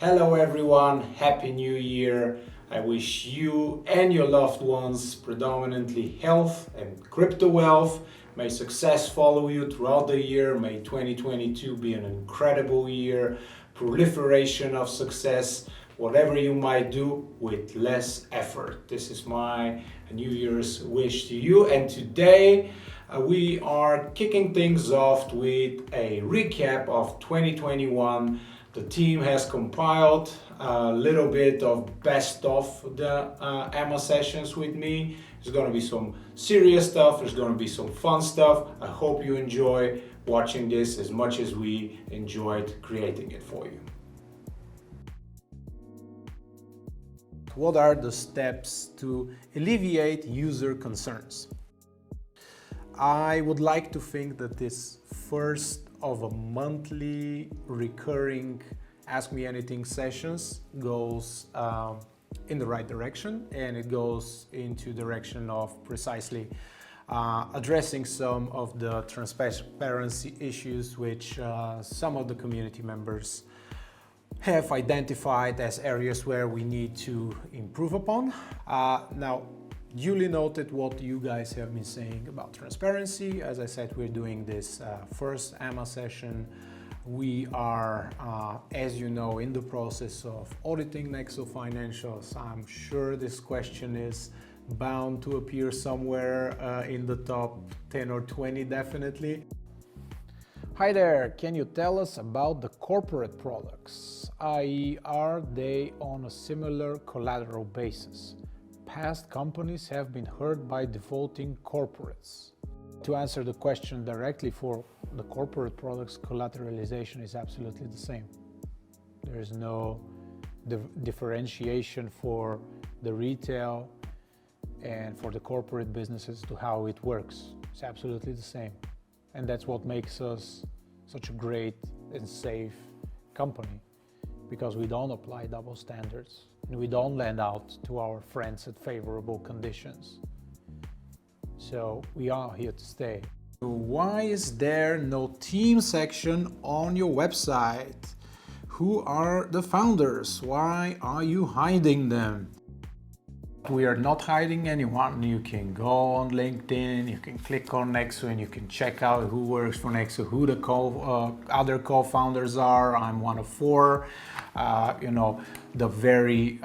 Hello everyone, Happy New Year. I wish you and your loved ones predominantly health and crypto wealth. May success follow you throughout the year. May 2022 be an incredible year. Proliferation of success, whatever you might do with less effort. This is my New Year's wish to you. And today we are kicking things off with a recap of 2021. The team has compiled a little bit of best of the AMA sessions with me. There's going to be some serious stuff, there's going to be some fun stuff. I hope you enjoy watching this as much as we enjoyed creating it for you. What are the steps to alleviate user concerns? I would like to think that this first of a monthly recurring Ask Me Anything sessions goes in the right direction, and it goes into direction of precisely addressing some of the transparency issues which some of the community members have identified as areas where we need to improve upon. Now, duly noted what you guys have been saying about transparency. As I said, we're doing this first AMA session. We are, as you know, in the process of auditing Nexo financials. I'm sure this question is bound to appear somewhere in the top 10 or 20 definitely. Hi there, can you tell us about the corporate products, i.e. are they on a similar collateral basis? Past companies have been hurt by defaulting corporates. To answer the question directly, for the corporate products, collateralization is absolutely the same. There is no differentiation for the retail and for the corporate businesses to how it works. It's absolutely the same. And that's what makes us such a great and safe company, because we don't apply double standards and we don't lend out to our friends at favorable conditions. So we are here to stay. Why is there no team section on your website? Who are the founders? Why are you hiding them? We are not hiding anyone. You can go on LinkedIn, you can click on Nexo and you can check out who works for Nexo, who the other co-founders are. I'm one of four. The very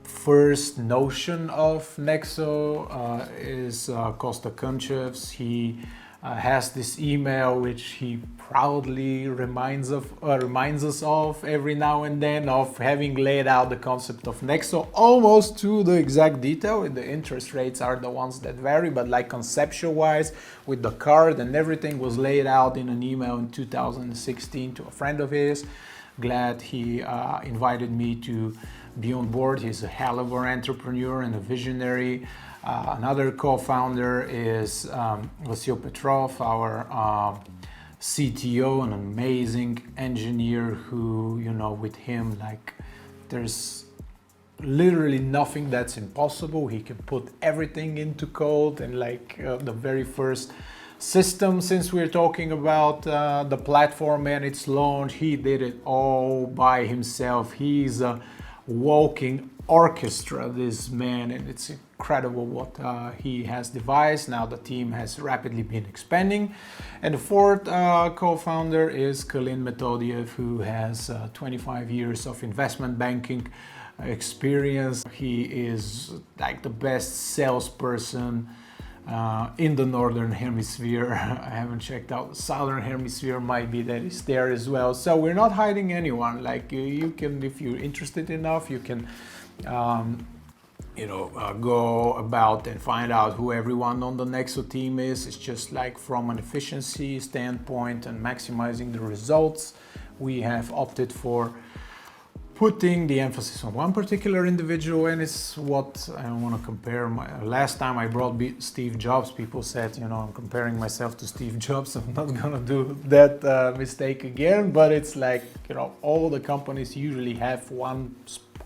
first notion of Nexo is Costa Kunchevs. He has this email which he proudly reminds us of every now and then, of having laid out the concept of Nexo almost to the exact detail. The interest rates are the ones that vary, but like conceptual wise, with the card and everything, was laid out in an email in 2016 to a friend of his. Glad he invited me to be on board. He's a hell of an entrepreneur and a visionary. Another co-founder is Vasil Petrov, our CTO, an amazing engineer who, with him, like, there's literally nothing that's impossible. He can put everything into code, and the very first system, since we're talking about the platform and its launch, he did it all by himself. He's a walking orchestra, this man, and it's incredible what he has devised. Now the team has rapidly been expanding. And the fourth co-founder is Kalin Metodiev, who has 25 years of investment banking experience. He is like the best salesperson in the Northern Hemisphere. I haven't checked out the Southern Hemisphere, might be that is there as well. So we're not hiding anyone. You can, if you're interested enough, you can go about and find out who everyone on the Nexo team is. It's just like from an efficiency standpoint and maximizing the results, we have opted for putting the emphasis on one particular individual, and it's what I want to compare. Last time I brought Steve Jobs, people said, I'm comparing myself to Steve Jobs. I'm not going to do that mistake again, but it's like, all the companies usually have one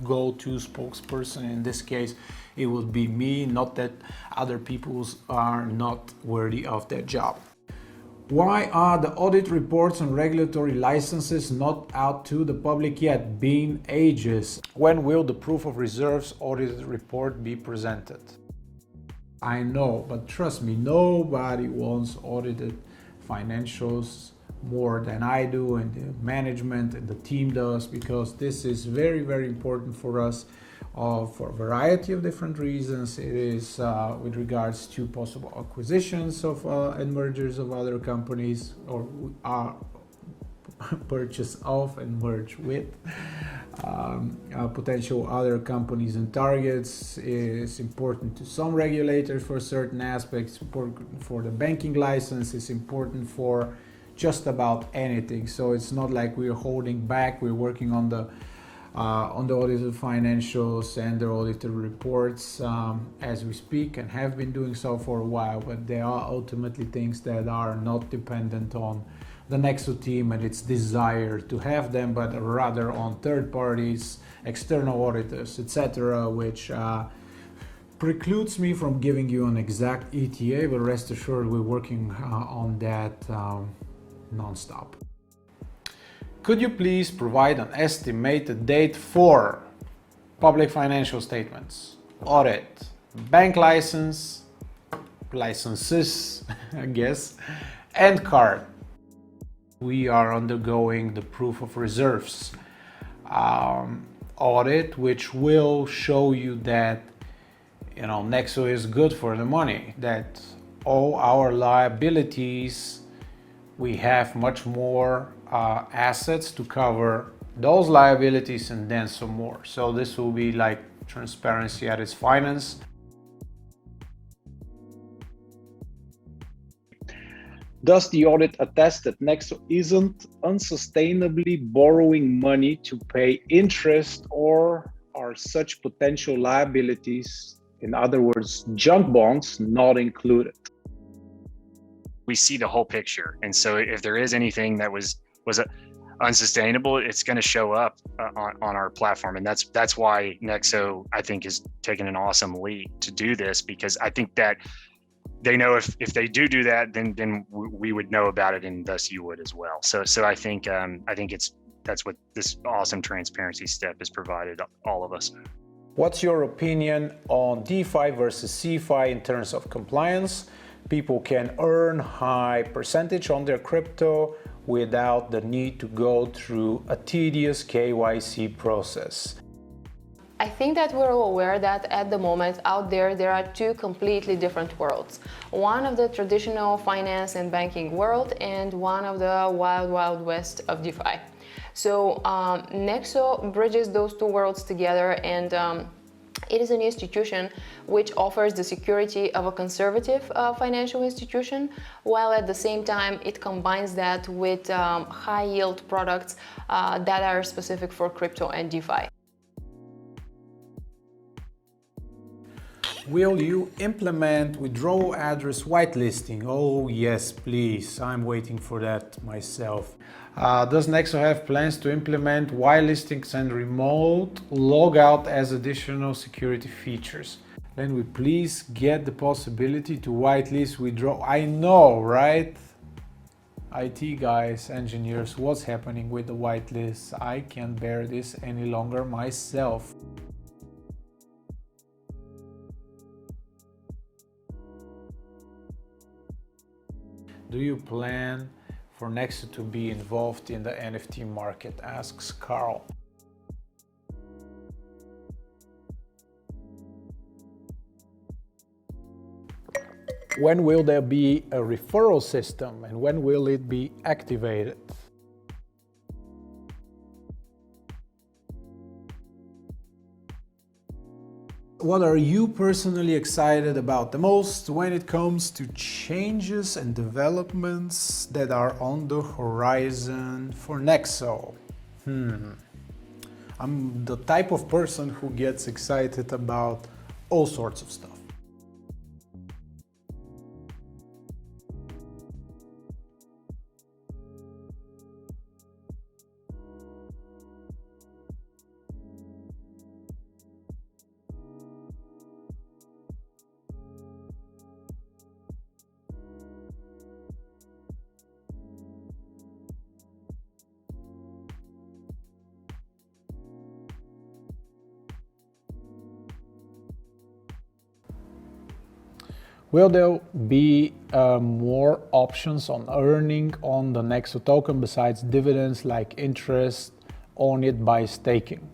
go-to spokesperson. In this case, it would be me, not that other people are not worthy of that job. Why are the audit reports and regulatory licenses not out to the public yet? Been ages. When will the proof of reserves audit report be presented? I know, but trust me, nobody wants audited financials more than I do, and the management and the team does, because this is very, very important for us for a variety of different reasons. It is with regards to possible acquisitions of and mergers of other companies, or purchase of and merge with potential other companies and targets. Is important to some regulators for certain aspects. For the banking license, it's important for just about anything. So it's not like we're holding back. We're working on the audited financials and the audited reports as we speak, and have been doing so for a while. But they are ultimately things that are not dependent on the Nexo team and its desire to have them, but rather on third parties, external auditors, etc., which precludes me from giving you an exact ETA, but rest assured we're working on that non-stop. Could you please provide an estimated date for public financial statements, audit, bank licenses, I guess, and card? We are undergoing the proof of reserves audit, which will show you that Nexo is good for the money, that all our liabilities, we have much more assets to cover those liabilities and then some more. So this will be like transparency at its finest. Does the audit attest that Nexo isn't unsustainably borrowing money to pay interest, or are such potential liabilities, in other words, junk bonds, not included? We see the whole picture, and so if there is anything that was unsustainable, it's going to show up on our platform, and that's why Nexo, I think, is taking an awesome lead to do this, because I think that they know if they do that, then we would know about it, and thus you would as well. So I think that's what this awesome transparency step has provided all of us. What's your opinion on DeFi versus CeFi in terms of compliance? People can earn high percentage on their crypto without the need to go through a tedious KYC process. I think that we're all aware that at the moment out there are two completely different worlds. One of the traditional finance and banking world, and one of the wild west of DeFi. So Nexo bridges those two worlds together, and it is an institution which offers the security of a conservative financial institution, while at the same time it combines that with high yield products that are specific for crypto and DeFi. Will you implement withdrawal address whitelisting? Oh yes, please. I'm waiting for that myself. Does Nexo have plans to implement whitelistings and remote logout as additional security features? Then we please get the possibility to whitelist withdraw. I know, right? IT guys, engineers, what's happening with the whitelists? I can't bear this any longer myself. Do you plan for Nexo to be involved in the NFT market? Asks Carl. When will there be a referral system, and when will it be activated? What are you personally excited about the most when it comes to changes and developments that are on the horizon for Nexo? I'm the type of person who gets excited about all sorts of stuff. Will there be more options on earning on the Nexo token besides dividends like interest on it by staking?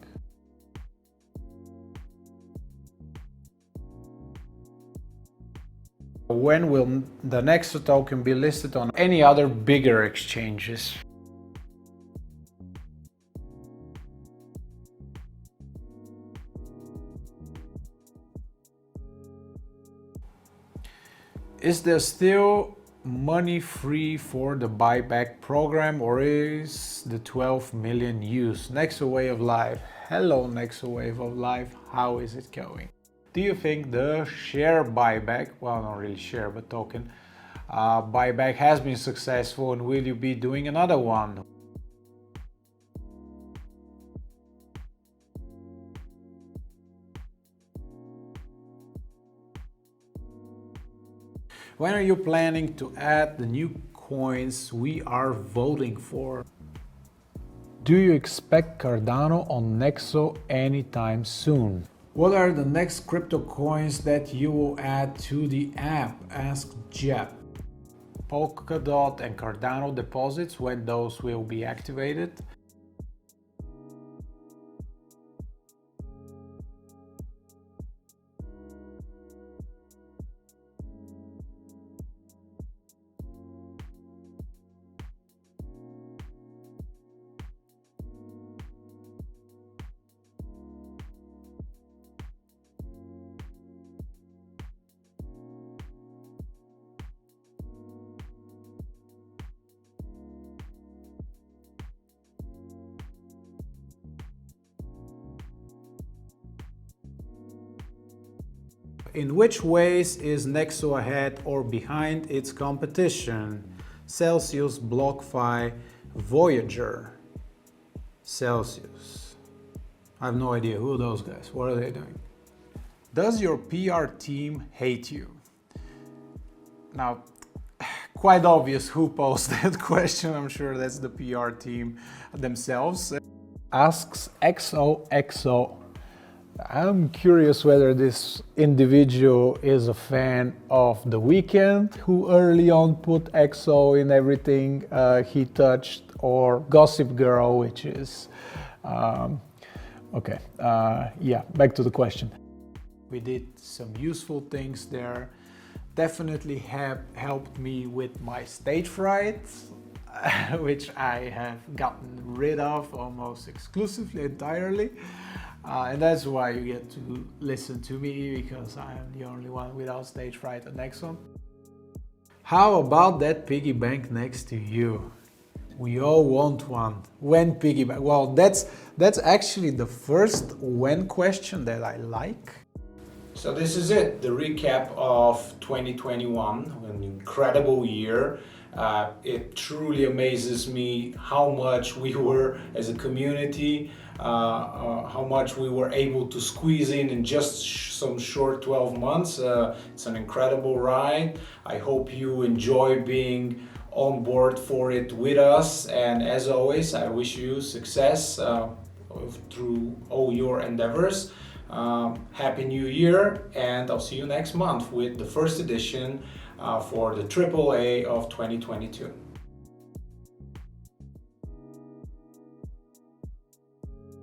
When will the Nexo token be listed on any other bigger exchanges? Is there still money free for the buyback program, or is the 12 million used? Nexo Way of Life. Hello, Nexo Way of Life. How is it going? Do you think the share buyback, well, not really share, but token buyback has been successful, and will you be doing another one? When are you planning to add the new coins we are voting for? Do you expect Cardano on Nexo anytime soon? What are the next crypto coins that you will add to the app? Asked Jep. Polkadot and Cardano deposits, when those will be activated? In which ways is Nexo ahead or behind its competition? Celsius, BlockFi, Voyager. Celsius. I have no idea who are those guys. What are they doing? Does your PR team hate you? Now, quite obvious who posed that question. I'm sure that's the PR team themselves. Asks XOXO. I'm curious whether this individual is a fan of The Weeknd, who early on put XO in everything he touched, or Gossip Girl, which is... okay, yeah, back to the question. We did some useful things there. Definitely have helped me with my stage fright, which I have gotten rid of almost exclusively, entirely. And that's why you get to listen to me, because I am the only one without stage fright at Nexo. How about that piggy bank next to you? We all want one. When piggy bank? Well, that's actually the first when question that I like. So this is it, the recap of 2021, an incredible year. It truly amazes me how much we were, as a community, how much we were able to squeeze in just some short 12 months. It's an incredible ride. I hope you enjoy being on board for it with us. And as always, I wish you success through all your endeavors. Happy New Year, and I'll see you next month with the first edition for the AAA of 2022.